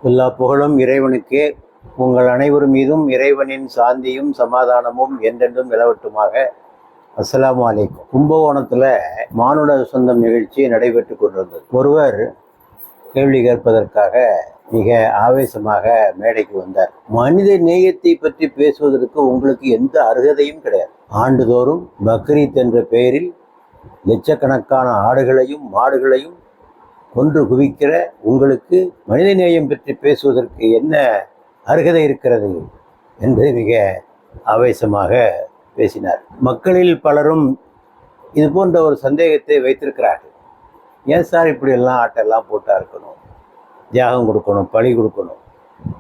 எல்லா புகழும் இறைவனுக்கே. உங்கள் அனைவர் மீதும் இறைவனின் சாந்தியும் சமாதானமும் என்றென்றும் நிலவட்டுமாக. அஸ்ஸலாமு அலைக்கும். கும்பகோணத்தில் மானுட சொந்தம் நிகழ்ச்சி நடைபெற்று கொண்டிருந்தது. ஒருவர் கேள்வி கேட்பதற்காக மிக ஆவேசமாக மேடைக்கு வந்தார். மனித நேயத்தை பற்றி பேசுவதற்கு உங்களுக்கு எந்த அருகதையும் கிடையாது. ஆண்டுதோறும் பக்ரீத் என்ற பெயரில் லட்சக்கணக்கான ஆடுகளையும் மாடுகளையும் கொன்று குவிக்கிற உங்களுக்கு மனிதநேயம் பற்றி பேசுவதற்கு என்ன அருகதை இருக்கிறது என்று மிக ஆவேசமாக பேசினார். மக்களில் பலரும் இது போன்ற ஒரு சந்தேகத்தை வைத்திருக்கிறார்கள். ஏன் சார் இப்படியெல்லாம் ஆட்டெல்லாம் போட்டா இருக்கணும், தியாகம் கொடுக்கணும், பலி கொடுக்கணும்,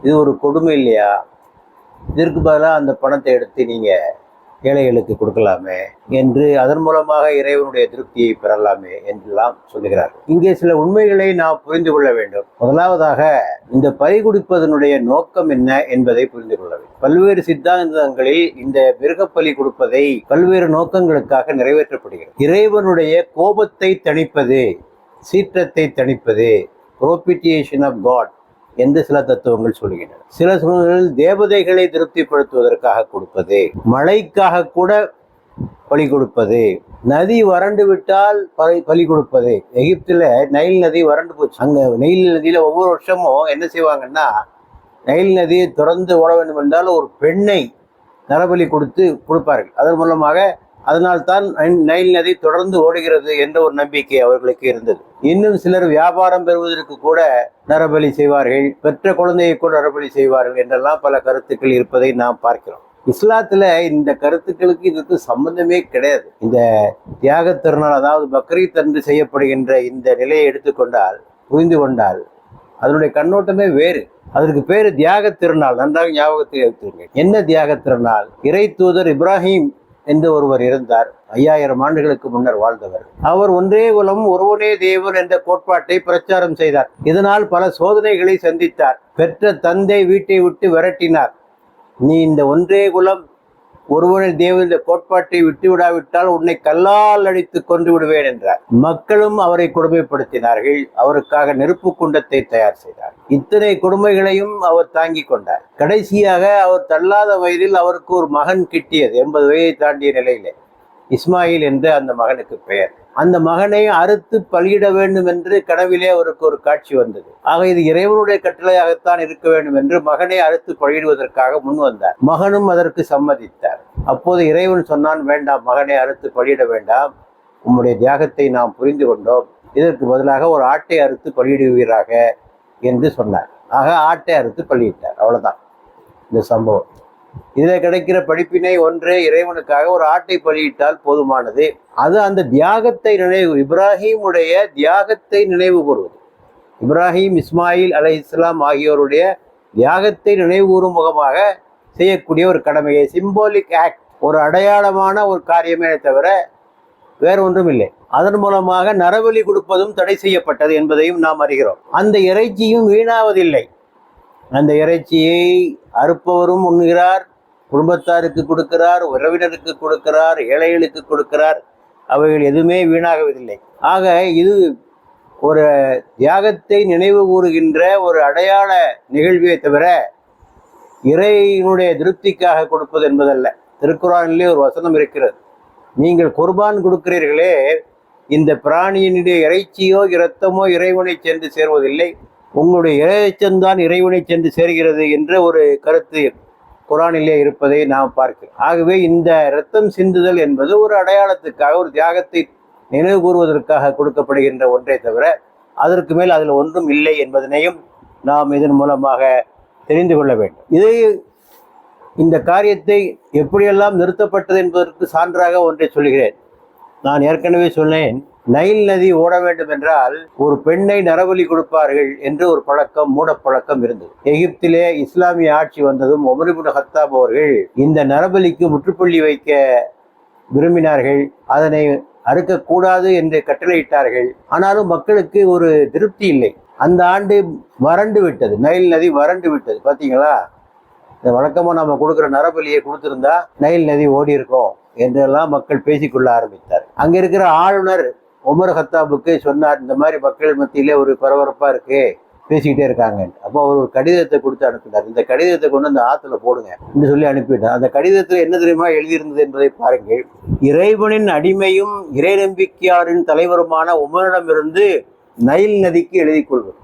இது ஒரு கொடுமை இல்லையா? இதற்கு பதிலாக அந்த பணத்தை எடுத்து நீங்கள் ஏழைகளுக்கு கொடுக்கலாமே என்று, அதன் மூலமாக இறைவனுடைய திருப்தியை பெறலாமே என்றெல்லாம் சொல்லுகிறார்கள். இங்கே சில உண்மைகளை நாம் புரிந்து கொள்ள வேண்டும். முதலாவதாக, இந்த பலி கொடுப்பதனுடைய நோக்கம் என்ன என்பதை புரிந்து கொள்ள வேண்டும். பல்வேறு சித்தாந்தங்களில் இந்த மிருகப்பலி கொடுப்பதை பல்வேறு நோக்கங்களுக்காக நிறைவேற்றப்படுகிறது. இறைவனுடைய கோபத்தை தணிப்பது, சீற்றத்தை தணிப்பது, ப்ரோபிட்டியேஷன் ஆஃப் காட் என்று சில தத்துவங்கள் சொல்கின்றன. சில சூழ்நிலைகளில் தேவதைகளை திருப்திப்படுத்துவதற்காக கொடுப்பது, மழைக்காக கூட பலி கொடுப்பது, நதி வறண்டு விட்டால் பலி கொடுப்பது. எகிப்தில் நைல் நதி வறண்டு போச்சு. அங்கே நைல் நதியில் ஒவ்வொரு வருஷமும் என்ன செய்வாங்கன்னா, நைல் நதியை திறந்து ஓட வேண்டும் என்றால் ஒரு பெண்ணை நரபலி கொடுப்பார்கள். அதன் மூலமாக அதனால்தான் நைல் நதி தொடர்ந்து ஓடுகிறது என்ற ஒரு நம்பிக்கை அவர்களுக்கு இருந்தது. இன்னும் சிலர் வியாபாரம் பெறுவதற்கு கூட நரபலி செய்வார்கள், பெற்ற குழந்தையை கூட நரபலி செய்வார்கள் என்றெல்லாம் பல கருத்துக்கள் இருப்பதை நாம் பார்க்கிறோம். இஸ்லாத்துல இந்த கருத்துக்களுக்கு இதுக்கு சம்பந்தமே கிடையாது. இந்த தியாக திருநாள், அதாவது பக்ரீத் அன்று செய்யப்படுகின்ற இந்த நிலையை எடுத்துக்கொண்டால், புரிந்து கொண்டால் அதனுடைய கண்ணோட்டமே வேறு. அதற்கு பேரு தியாக திருநாள். நன்றாக ஞாபகத்தில் வைத்திருங்கள். என்ன தியாக திருநாள்? இறை தூதர் இப்ராஹிம் என்று ஒருவர் இருந்தார். 5000 ஆண்டுகளுக்கு முன்னர் வாழ்ந்தவர். அவர் ஒன்றே குலம் ஒருவனே தேவன் என்ற கோட்பாட்டை பிரச்சாரம் செய்தார். இதனால் பல சோதனைகளை சந்தித்தார். பெற்ற தந்தை வீட்டை விட்டு விரட்டினார். நீ இந்த ஒன்றே குலம் ஒருவனே தேவன் இந்த கோட்பாட்டை விட்டு விடாவிட்டால் உன்னை கல்லால் அடித்து கொண்டு விடுவேன் என்றார். மக்களும் அவரை கொடுமைப்படுத்தினார்கள். அவருக்காக நெருப்பு குண்டத்தை தயார் செய்தார். இத்தனை கொடுமைகளையும் அவர் தாங்கி கொண்டார். கடைசியாக அவர் தள்ளாத வயதில் அவருக்கு ஒரு மகன் கிட்டியது. 80 வயதை தாண்டிய நிலையிலே இஸ்மாயில் என்று அந்த மகனுக்கு பெயர். அந்த மகனை அறுத்து பலியிட வேண்டும் என்று கனவிலே அவருக்கு ஒரு காட்சி வந்தது. ஆக இது இறைவனுடைய கட்டளையாகத்தான் இருக்க வேண்டும் என்று மகனை அறுத்து பலியிடுவதற்காக முன் வந்தார். மகனும் அதற்கு சம்மதித்தார். அப்போது இறைவன் சொன்னான், வேண்டாம், மகனை அறுத்து பலியிட வேண்டாம், உம்முடைய தியாகத்தை நாம் புரிந்து கொண்டோம், இதற்கு பதிலாக ஒரு ஆட்டை அறுத்து பலியிடுவீராக என்று சொன்னார். ஆக ஆட்டை அறுத்து பலியிட்டார். அவ்வளவுதான் இந்த சம்பவம். இதில் கிடைக்கிற படிப்பினை ஒன்றே, இறைவனுக்காக ஒரு ஆட்டை பலியிட்டால் போதுமானது. அது அந்த தியாகத்தை இப்ராஹிமுடைய தியாகத்தை நினைவு கூறுவது. இப்ராஹிம், இஸ்மாயில் அலைஹிஸ்ஸலாம் ஆகியோருடைய தியாகத்தை நினைவு கூறும் முகமாக செய்யக்கூடிய ஒரு கடமையை, சிம்பாலிக் ஆக்ட், ஒரு அடையாளமான ஒரு காரியமே தவிர வேறு ஒன்றும் இல்லை. அதன் மூலமாக நரபலி கொடுப்பதும் தடை செய்யப்பட்டது என்பதையும் நாம் அறிகிறோம். அந்த இறைச்சியும் வீணாவதில்லை. அந்த இறைச்சியை அறுப்பவரும் உண்ணுகிறார், குடும்பத்தாருக்கு கொடுக்கிறார், உறவினருக்கு கொடுக்கிறார், ஏழைகளுக்கு கொடுக்கிறார். அவைகள் எதுவுமே வீணாகவதில்லை. ஆக இது ஒரு தியாகத்தை நினைவு கூறுகின்ற ஒரு அடையாள நிகழ்வே தவிர இறைவனுடைய திருப்திக்காக கொடுப்பது என்பதல்ல. திருக்குர்ஆனிலே ஒரு வசனம் இருக்கிறது, நீங்கள் குர்பான் கொடுக்கிறீர்களே, இந்த பிராணியினுடைய இறைச்சியோ இரத்தமோ இறைவனை சென்று சேருவதில்லை, உங்களுடைய இறைச்சம்தான் இறைவனை சென்று சேர்கிறது என்ற ஒரு கருத்து குர்ஆனிலே இருப்பதை நாம் பார்க்கிறோம். ஆகவே இந்த இரத்தம் சிந்துதல் என்பது ஒரு அடையாளத்துக்காக, ஒரு தியாகத்தை நினைவு கூறுவதற்காக கொடுக்கப்படுகின்ற ஒன்றை தவிர அதற்கு மேல் அதில் ஒன்றும் இல்லை என்பதனையும் நாம் இதன் மூலமாக தெரிந்து கொள்ள வேண்டும். இந்த காரியத்தை எப்படியெல்லாம் நிறுத்தப்பட்டது என்பதற்கு சான்றாக ஒன்றை சொல்கிறேன். நான் ஏற்கனவே சொன்னேன், நைல் நதி ஓட வேண்டும் என்றால் ஒரு பெண்ணை நரபலி கொடுப்பார்கள் என்று ஒரு பழக்கம், மூடப்பழக்கம் இருந்தது. எகிப்திலே இஸ்லாமிய ஆட்சி வந்ததும் உமர் இப்னு கத்தாப் அவர்கள் இந்த நரபலிக்கு முற்றுப்புள்ளி வைக்க விரும்பினார்கள். அதனை அறுக்கக்கூடாது என்று கட்டளையிட்டார்கள். ஆனாலும் மக்களுக்கு ஒரு திருப்தி இல்லை. அந்த ஆண்டு வறண்டு விட்டது, நைல் நதி வறண்டு விட்டது. பார்த்தீங்களா, இந்த வழக்கமாக நம்ம கொடுக்குற நரபலியை கொடுத்துருந்தா நைல் நதி ஓடி இருக்கும் என்றெல்லாம் மக்கள் பேசிக்கொள்ள ஆரம்பித்தார். அங்கே இருக்கிற ஆளுநர் உமர் கத்தாபுக்கு சொன்னார், இந்த மாதிரி மக்கள் மத்தியிலே ஒரு பரபரப்பாக இருக்கு, பேசிக்கிட்டே இருக்காங்க. அப்போ அவர் ஒரு கடிதத்தை கொடுத்து அனுப்பினார். இந்த கடிதத்தை கொண்டு அந்த ஆற்றுல போடுங்க என்று சொல்லி அனுப்பிட்டார். அந்த கடிதத்தில் என்ன தெரியுமா எழுதியிருந்தது என்பதை பாருங்கள். இறைவனின் அடிமையும் இறை நம்பிக்கையாரின் தலைவருமான உமரிடமிருந்து நைல் நதிக்கு எழுதி கொள்வது.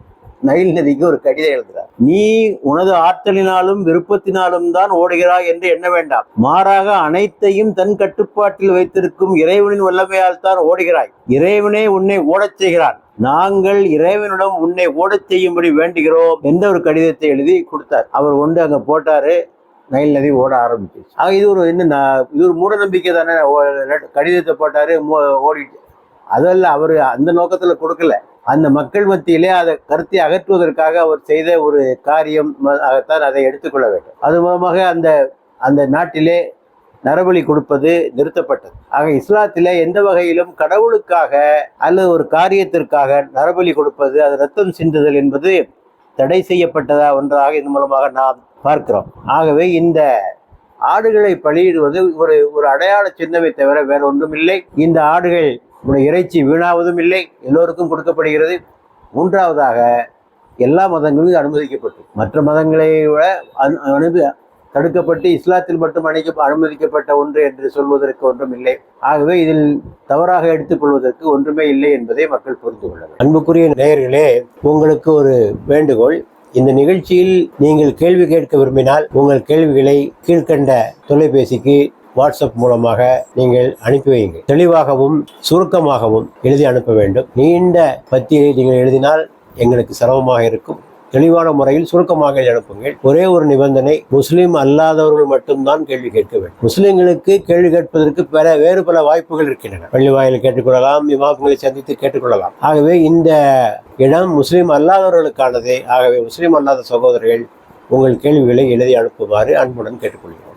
நைல் நதிக்கு ஒரு கடிதம் எழுதுகிறார். நீ உனது ஆற்றலினாலும் விருப்பத்தினாலும் தான் ஓடுகிறாய் என்று எண்ண வேண்டாம். மாறாக அனைத்தையும் தன் கட்டுப்பாட்டில் வைத்திருக்கும் இறைவனின் வல்லமையால் தான் ஓடுகிறாய். இறைவனே உன்னை ஓடச் செய்கிறான். நாங்கள் இறைவனிடம் உன்னை ஓடச் செய்யும்படி வேண்டுகிறோம் என்ற ஒரு கடிதத்தை எழுதி கொடுத்தார். அவர் கொண்டு அங்க போட்டாரு. நைல் நதி ஓட ஆரம்பிச்சிச்சு. ஆக இது ஒரு மூட நம்பிக்கை தானே. கடிதத்தை போட்டாரு, ஓடிட்டு. அதெல்லாம் அவர் அந்த நோக்கத்துல கொடுக்கல. அந்த மக்கள் மத்தியிலே அதை கருத்தை அகற்றுவதற்காக அவர் செய்த ஒரு காரியம் ஆகத்தான் அதை எடுத்துக்கொள்ள வேண்டும். அது மூலமாக அந்த நாட்டிலே நரபலி கொடுப்பது நிறுத்தப்பட்டது. ஆக இஸ்லாத்திலே எந்த வகையிலும் கடவுளுக்காக அல்லது ஒரு காரியத்திற்காக நரபலி கொடுப்பது, அது ரத்தம் சிந்துதல் என்பது தடை செய்யப்பட்டதா ஒன்றாக இதன் மூலமாக நாம் பார்க்கிறோம். ஆகவே இந்த ஆடுகளை பலியிடுவது ஒரு அடையாள சின்னமே தவிர வேற ஒன்றும் இல்லை. இந்த ஆடுகள் இறைச்சி வீணாவதும் இல்லை, எல்லோருக்கும் கொடுக்கப்படுகிறது. மூன்றாவதாக எல்லா மதங்களும் அனுமதிக்கப்பட்டு, மற்ற மதங்களை விட தடுக்கப்பட்டு இஸ்லாத்தில் மட்டும் அனுமதிக்கப்பட்ட ஒன்று என்று சொல்வதற்கு ஒன்றும் இல்லை. ஆகவே இதில் தவறாக எடுத்துக்கொள்வதற்கு ஒன்றுமே இல்லை என்பதை மக்கள் புரிந்து கொள்ளலாம். அன்புக்குரிய நேயர்களே, உங்களுக்கு ஒரு வேண்டுகோள். இந்த நிகழ்ச்சியில் நீங்கள் கேள்வி கேட்க விரும்பினால் உங்கள் கேள்விகளை கீழ்கண்ட தொலைபேசிக்கு வாட்ஸ்அப் மூலமாக நீங்கள் அனுப்பி வையுங்கள். தெளிவாகவும் சுருக்கமாகவும் எழுதி அனுப்ப வேண்டும். நீண்ட பத்தியை நீங்கள் எழுதினால் எங்களுக்கு சிரமமாக இருக்கும். தெளிவான முறையில் சுருக்கமாக அனுப்புங்கள். ஒரே ஒரு நிபந்தனை, முஸ்லீம் அல்லாதவர்கள் மட்டும்தான் கேள்வி கேட்க வேண்டும். முஸ்லிம்களுக்கு கேள்வி கேட்பதற்கு வேறு பல வாய்ப்புகள் இருக்கின்றன. பள்ளி வாயிலில் கேட்டுக்கொள்ளலாம், இமாம்களை சந்தித்து கேட்டுக்கொள்ளலாம். ஆகவே இந்த இடம் முஸ்லீம் அல்லாதவர்களுக்கானதே. ஆகவே முஸ்லீம் அல்லாத சகோதரர்கள் உங்கள் கேள்விகளை எழுதி அனுப்புமாறு அன்புடன் கேட்டுக்கொள்கிறோம்.